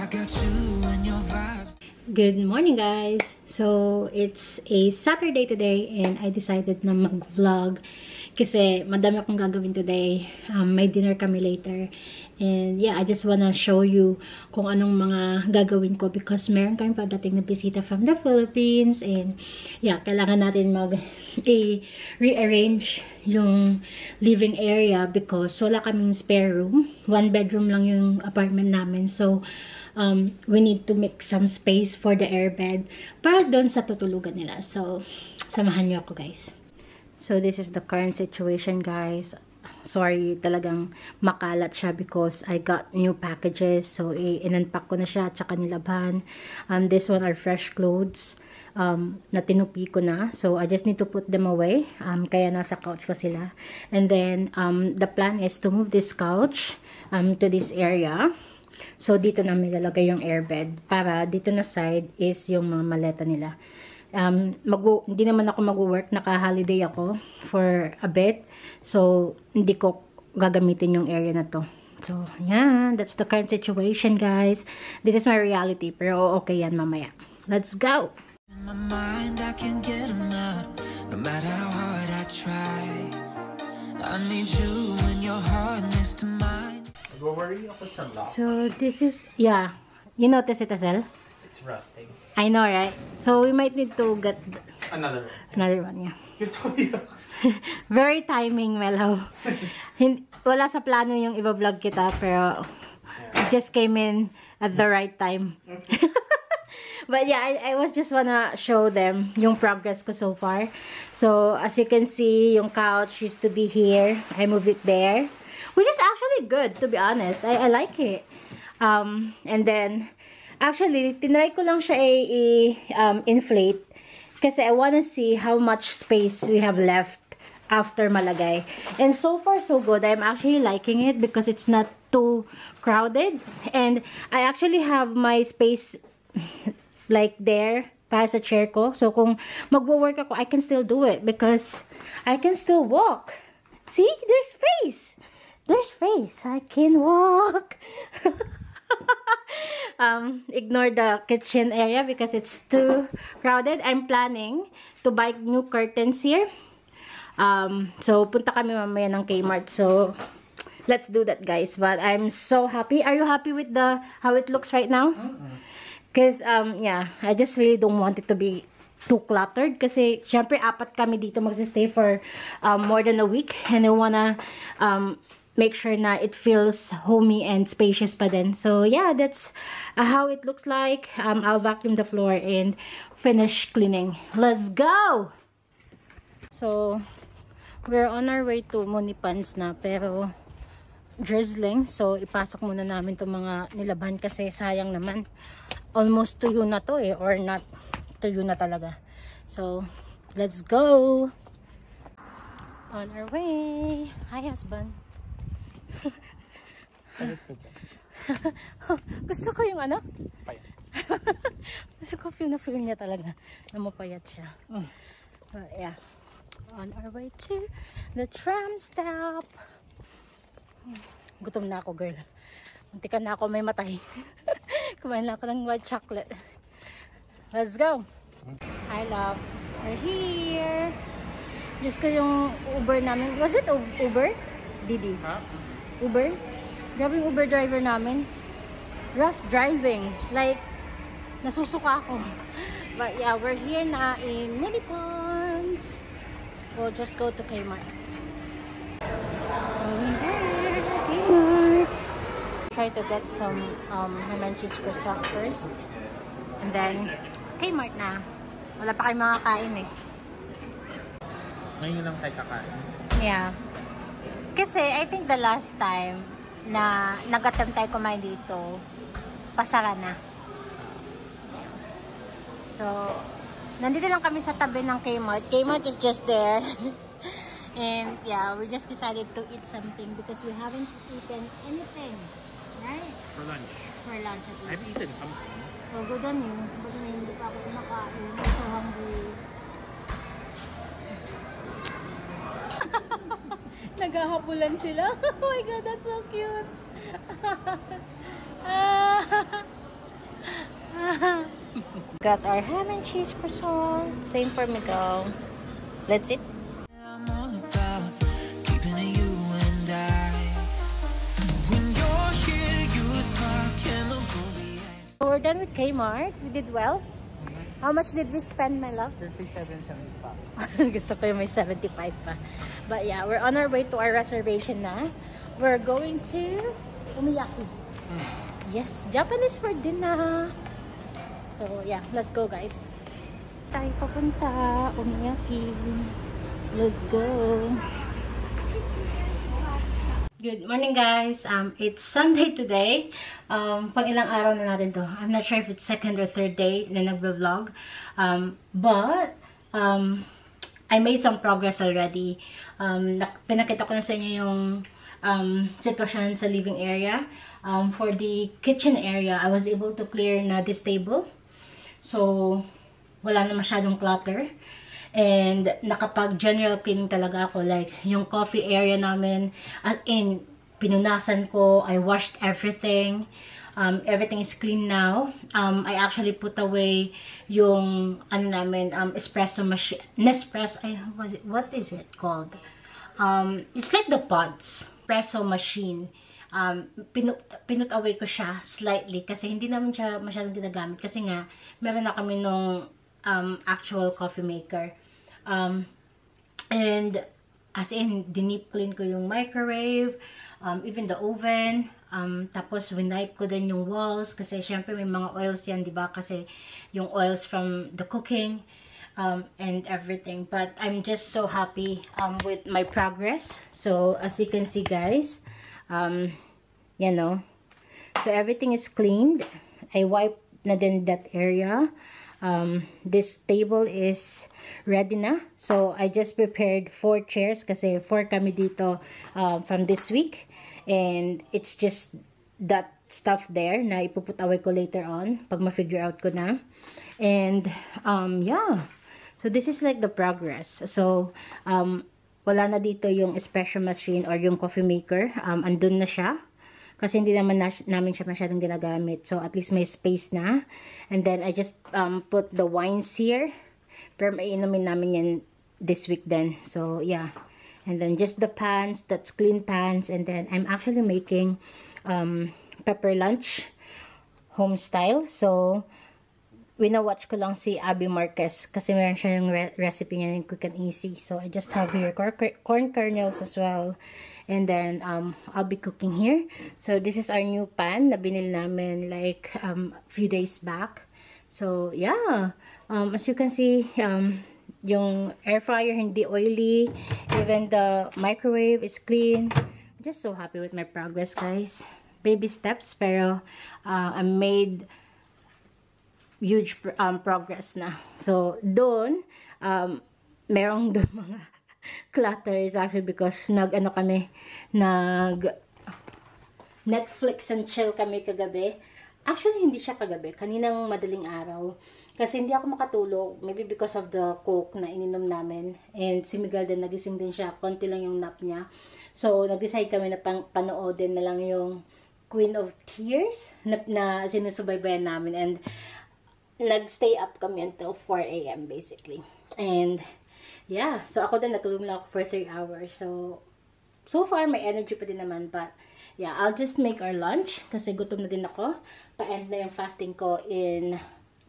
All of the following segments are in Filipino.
got you and your vibes. Good morning, guys. So it's a Saturday today and I decided na mag-vlog kasi madami akong gagawin today. May dinner kami later. And yeah, I just wanna show you kung anong mga gagawin ko because meron kami padating na bisita from the Philippines. And yeah, kailangan natin rearrange yung living area because wala kaming spare room. 1 bedroom lang yung apartment namin. So we need to make some space for the airbed para doon sa tutulugan nila. So, samahan niyo ako, guys. So, this is the current situation, guys. Sorry, talagang makalat siya because I got new packages. So, in-unpack ko na siya at saka nilabhan. This one are fresh clothes na tinupi ko na. So, I just need to put them away. Kaya nasa couch pa sila. And then, the plan is to move this couch to this area. So, dito namin lalagay yung airbed. Para dito na side is yung mga maleta nila. Hindi naman ako mag-work. Naka-holiday ako for a bit. So, hindi ko gagamitin yung area na to. So, yeah. That's the current situation, guys. This is my reality. Pero okay yan mamaya. Let's go! In my mind, I can't get them out. No matter how hard I try. I need you and your heart next to mine. Worry ako sa lock. So, this is, yeah. You notice it, Azel? It's rusting. I know, right? So, we might need to get Another one, yeah. Gusto ko yun. Very timing, Melo. Wala sa plano yung iba-vlog kita, pero it just came in at the right time. Okay. But yeah, I was just wanna show them yung progress ko so far. So, as you can see, yung couch used to be here. I moved it there. Which is actually good, to be honest. I like it. And then, actually, tinry ko lang siya inflate. Kasi I wanna see how much space we have left after malagay. And so far, so good. I'm actually liking it because it's not too crowded. And I actually have my space like there para sa chair ko. So, kung magwo-work ako, I can still do it because I can still walk. See? There's space. There's space. I can walk. Ignore the kitchen area because it's too crowded. I'm planning to buy new curtains here. So, punta kami mamaya ng Kmart. So, let's do that, guys. But I'm so happy. Are you happy with how it looks right now? Because, yeah, I just really don't want it to be too cluttered. Kasi, syempre, 4 kami dito magsistay for more than a week. And I wanna make sure na it feels homey and spacious pa din. So, yeah, that's how it looks like. I'll vacuum the floor and finish cleaning. Let's go! So, we're on our way to Munipans na, pero drizzling. So, ipasok muna namin itong mga nilabhan kasi sayang naman. Almost tuyo na to or not tuyo na talaga. So, let's go! On our way! Hi, husband! Gusto ko yung ano? Payat. Gusto ko feel niya talaga na mapayat siya. But yeah, on our way to the tram stop. Gutom na ako, girl. Muntikan na ako may matay. Kumain na ako ng white chocolate. Let's go. Hi, love. We're here. Just ko yung Uber namin. Was it Uber? Didi? Huh? Uber? Grabe yung Uber driver namin. Rough driving. Like, nasusuka ako. But yeah, we're here na in Munipans. We'll just go to Kmart. Going there, Kmart. Try to get some ham and cheese croissant first. And then, Kmart na. Wala pa kayong makakain eh. Ngayon lang tayo kakain. Yeah. Kasi, I think the last time na nag-attempt tayo kumain dito, pasara na. So, nandito lang kami sa tabi ng Kmart. Kmart is just there. And, yeah, we just decided to eat something because we haven't eaten anything. Right? For lunch. For lunch at least. I've eaten something. So, good on you. Good on you. Hindi pa ako kumakain. I'm so hungry. Naghahabulan sila. Oh my God, that's so cute. Got our ham and cheese croissant. Same for Miguel. Let's eat. I'm all about keeping it you and I. When you're here, you spark chemical reactions. So we're done with Kmart. We did well. How much did we spend, my love? 57.75. Gusto ko yung may 75 pa. But yeah, we're on our way to our reservation na. We're going to Umiyaki. Yes, Japanese for dinner. So yeah, let's go guys. Tayo papunta Umiyaki. Let's go. Good morning guys. It's Sunday today. Pang ilang araw na natin to. I'm not sure if it's second or third day na nagvo-vlog. But I made some progress already. Pinakita ko na sa inyo yung sitwasyon sa living area. For the kitchen area, I was able to clear na this table. So, wala na masyadong clutter. And nakapag-general cleaning talaga ako. Like, yung coffee area namin, as in, pinunasan ko, I washed everything. Everything is clean now. I actually put away yung, ano namin, espresso machine. Nespresso, what is it called? It's like the pods. Espresso machine. Pinut away ko siya slightly kasi hindi naman siya masyadong ginagamit. Kasi nga, meron na kami nung actual coffee maker. And as in, dinip clean ko yung microwave, even the oven. Tapos winipe ko din yung walls kasi syempre may mga oils yan, diba? Kasi yung oils from the cooking and everything. But I'm just so happy with my progress. So as you can see guys, you know, so everything is cleaned. I wiped na din that area. This table is ready na. So, I just prepared 4 chairs kasi 4 kami dito from this week. And it's just that stuff there na ipuput away ko later on pag ma-figure out ko na. And, yeah. So, this is like the progress. So, wala na dito yung espresso machine or yung coffee maker. Andun na siya. Kasi hindi naman namin siya masyadong ginagamit. So, at least may space na. And then, I just put the wines here. Pero maiinumin namin yan this week then. So, yeah. And then, just the pans. That's clean pans. And then, I'm actually making pepper lunch. Home style. So, wina-watch ko lang si Abby Marquez. Kasi meron siya yung recipe niya yung quick and easy. So, I just have here corn kernels as well. And then, I'll be cooking here. So, this is our new pan na binili namin like a few days back. So, yeah. As you can see, yung air fryer hindi oily. Even the microwave is clean. I'm just so happy with my progress, guys. Baby steps, pero I made huge progress na. So, doon, merong doon mga clutters actually because nag-ano kami, Netflix and chill kami kagabi. Actually, hindi siya kagabi. Kaninang madaling araw. Kasi hindi ako makatulog. Maybe because of the coke na ininom namin. And si Miguel din, nagising din siya. Konti lang yung nap niya. So, nag-decide kami na panoodin na lang yung Queen of Tears na sinusubaybayan namin. And nag-stay up kami until 4 AM basically. And yeah, so ako din natulog lang ako for 3 hours. So far may energy pa din naman, but yeah, I'll just make our lunch kasi gutom na din ako. Pa-end na yung fasting ko in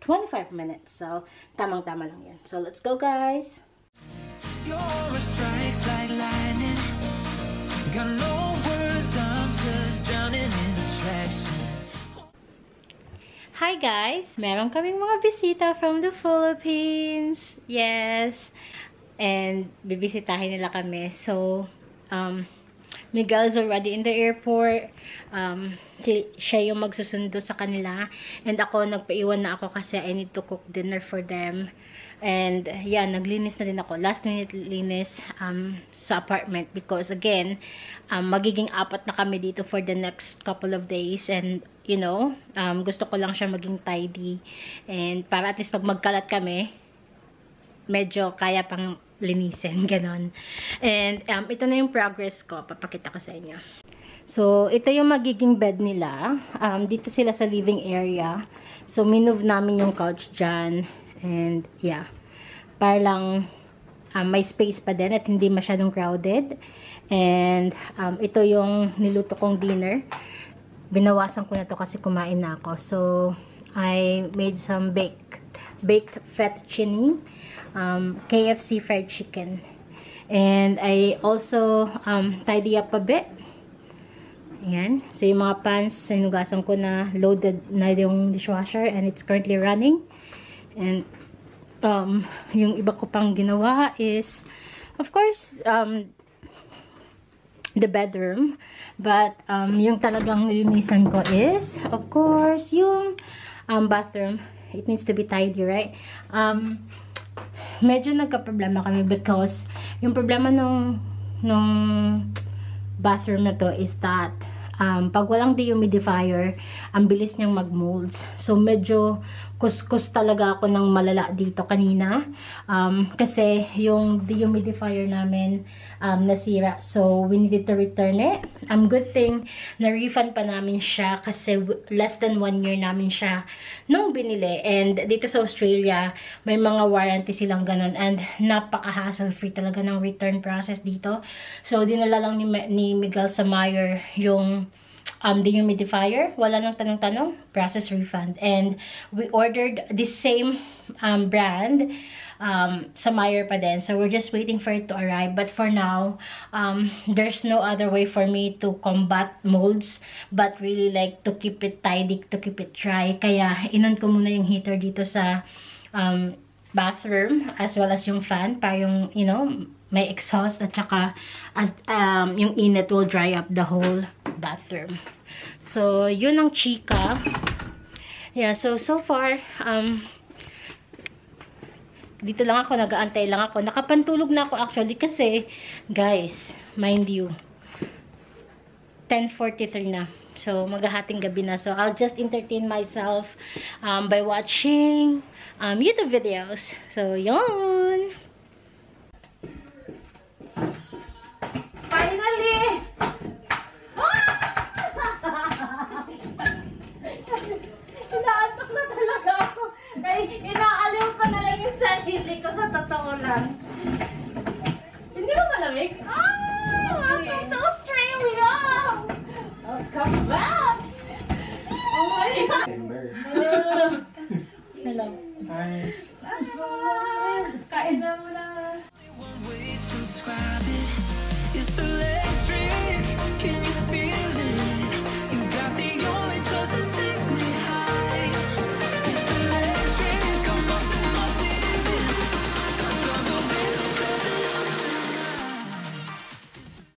25 minutes. So tamang-tama lang yan. So let's go guys. Your aura strikes like lightning. Got no words, I'm just drowning in attraction. Hi guys! Meron kaming mga bisita from the Philippines. Yes! And bibisitahin nila kami. So, Miguel is already in the airport. Siya yung magsusundo sa kanila. And ako, nagpaiwan na ako kasi I need to cook dinner for them. And, yeah, naglinis na din ako. Last minute linis sa apartment. Because, again, magiging 4 na kami dito for the next couple of days. And, you know, gusto ko lang siya maging tidy. And, para at least pag magkalat kami, medyo kaya pang linisin, ganon. And, ito na yung progress ko. Papakita ko sa inyo. So, ito yung magiging bed nila. Dito sila sa living area. So, minove namin yung couch dyan. And, yeah. Para lang may space pa din at hindi masyadong crowded. And, ito yung niluto kong dinner. Binawasan ko na to kasi kumain na ako. So, I made some baked fettuccine, KFC fried chicken. And I also tidy up a bit. Ayan. So, yung mga pans, sinugasan ko na, loaded na yung dishwasher and it's currently running. And, yung iba ko pang ginawa is, of course, the bedroom. But, yung talagang nilinisan ko is, of course, yung bathroom. It needs to be tidy, right? Medyo nagka-problema kami because yung problema nung bathroom na to is that pag walang dehumidifier, ang bilis niyang mag-molds. So, medyo kuskus talaga ako ng malala dito kanina. Kasi yung dehumidifier namin nasira. So, we needed to return it. Good thing na-refund pa namin siya kasi less than 1 year namin siya nung binili. And dito sa Australia, may mga warranty silang ganun. And napaka-hassle-free talaga ng return process dito. So, dinala lang ni Miguel sa Meijer yung dehumidifier. Wala nang tanong-tanong. Process refund. And we ordered the same brand sa Meijer pa din. So, we're just waiting for it to arrive. But for now, there's no other way for me to combat molds but really like to keep it tidy, to keep it dry. Kaya, inon ko muna yung heater dito sa bathroom as well as yung fan para yung, you know, may exhaust at saka yung init will dry up the whole bathroom. So, yun ang chika. Yeah, so far, dito lang ako, nag-aantay lang ako. Nakapantulog na ako actually kasi, guys, mind you, 10:43 na. So, maghahating gabi na. So, I'll just entertain myself by watching YouTube videos. So, yun!